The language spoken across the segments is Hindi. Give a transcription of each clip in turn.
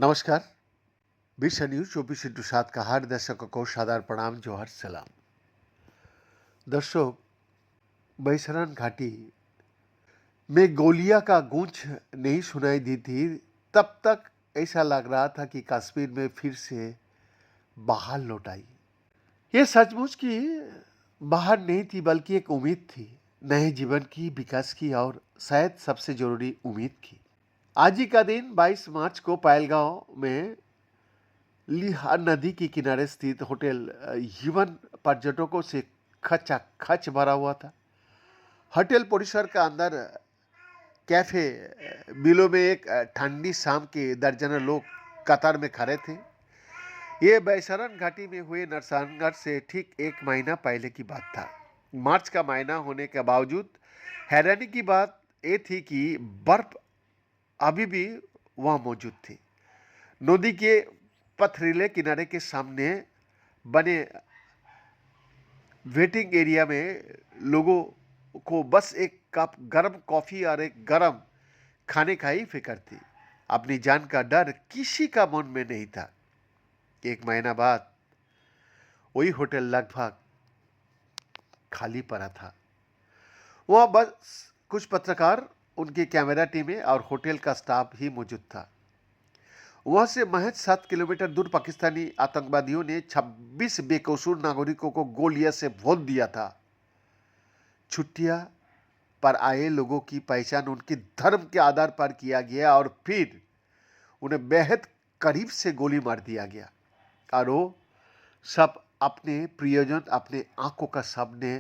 नमस्कार। विश्व न्यूज 24/7 का हर दर्शकों को सादर प्रणाम, जोहर सलाम। दर्शक, बैसरन घाटी में गोलियां का गूंज नहीं सुनाई दी थी, तब तक ऐसा लग रहा था कि कश्मीर में फिर से बहार लौट आई। ये सचमुच की बहार नहीं थी, बल्कि एक उम्मीद थी, नए जीवन की, विकास की और शायद सबसे जरूरी उम्मीद की। आज ही का दिन 22 मार्च को पहलगांव में लिहार नदी के किनारे स्थित होटल युवन पर्यटकों से खचाखच भरा हुआ था। होटल परिसर का अंदर कैफे बिलो में एक ठंडी शाम के दर्जनों लोग कतार में खड़े थे। ये बैसरन घाटी में हुए नरसंहार से ठीक एक महीना पहले की बात था। मार्च का महीना होने के बावजूद हैरानी की बात ये थी कि बर्फ अभी भी वहां मौजूद थी। नदी के पथरीले किनारे के सामने बने वेटिंग एरिया में लोगों को बस एक कप गर्म कॉफी और एक गर्म खाने का ही फिक्र थी। अपनी जान का डर किसी का मन में नहीं था। एक महीना बाद वही होटल लगभग खाली पड़ा था। वह बस कुछ पत्रकार, उनकी कैमरा टीमें और होटल का स्टाफ ही मौजूद था। वहां से महज 7 किलोमीटर दूर पाकिस्तानी आतंकवादियों ने 26 बेकसूर नागरिकों को गोलियां से भून दिया था। छुट्टियां पर आए लोगों की पहचान उनके धर्म के आधार पर किया गया और फिर उन्हें बेहद करीब से गोली मार दिया गया और वो सब अपने प्रियजन अपने आंखों का सामने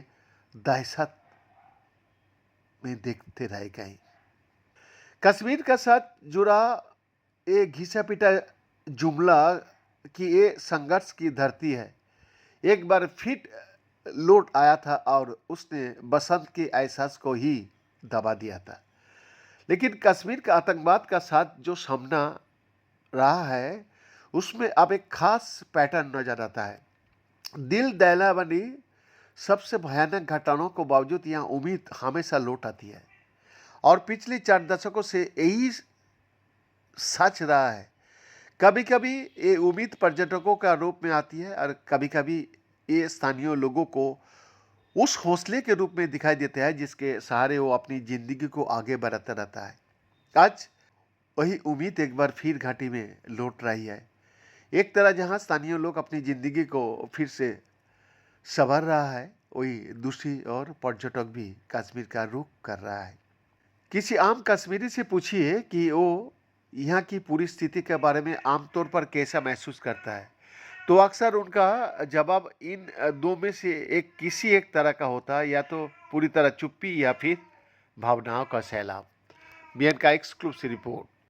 दहशत में देखते रह गए। कश्मीर का साथ जुड़ा ये घिसा पिटा जुमला कि ये संघर्ष की धरती है, एक बार फिर लौट आया था और उसने बसंत के एहसास को ही दबा दिया था। लेकिन कश्मीर का आतंकवाद का साथ जो सामना रहा है, उसमें अब एक खास पैटर्न नजर आता है। दिल दहला बनी सबसे भयानक घटनाओं के बावजूद यहाँ उम्मीद हमेशा लौट आती है और पिछले 4 दशकों से यही सच रहा है। कभी कभी ये उम्मीद पर्यटकों का रूप में आती है और कभी कभी ये स्थानीय लोगों को उस हौसले के रूप में दिखाई देता है जिसके सहारे वो अपनी जिंदगी को आगे बढ़ाता रहता है। आज वही उम्मीद एक बार फिर घाटी में लौट रही है। एक तरह जहां स्थानीय लोग अपनी जिंदगी को फिर से संवार रहा है, वही दूसरी ओर पर्यटक भी कश्मीर का रुख कर रहा है। किसी आम कश्मीरी से पूछिए कि वो यहाँ की पूरी स्थिति के बारे में आमतौर पर कैसा महसूस करता है, तो अक्सर उनका जवाब इन दो में से किसी एक तरह का होता है, या तो पूरी तरह चुप्पी या फिर भावनाओं का सैलाब। बीएन का एक्सक्लूसिव रिपोर्ट।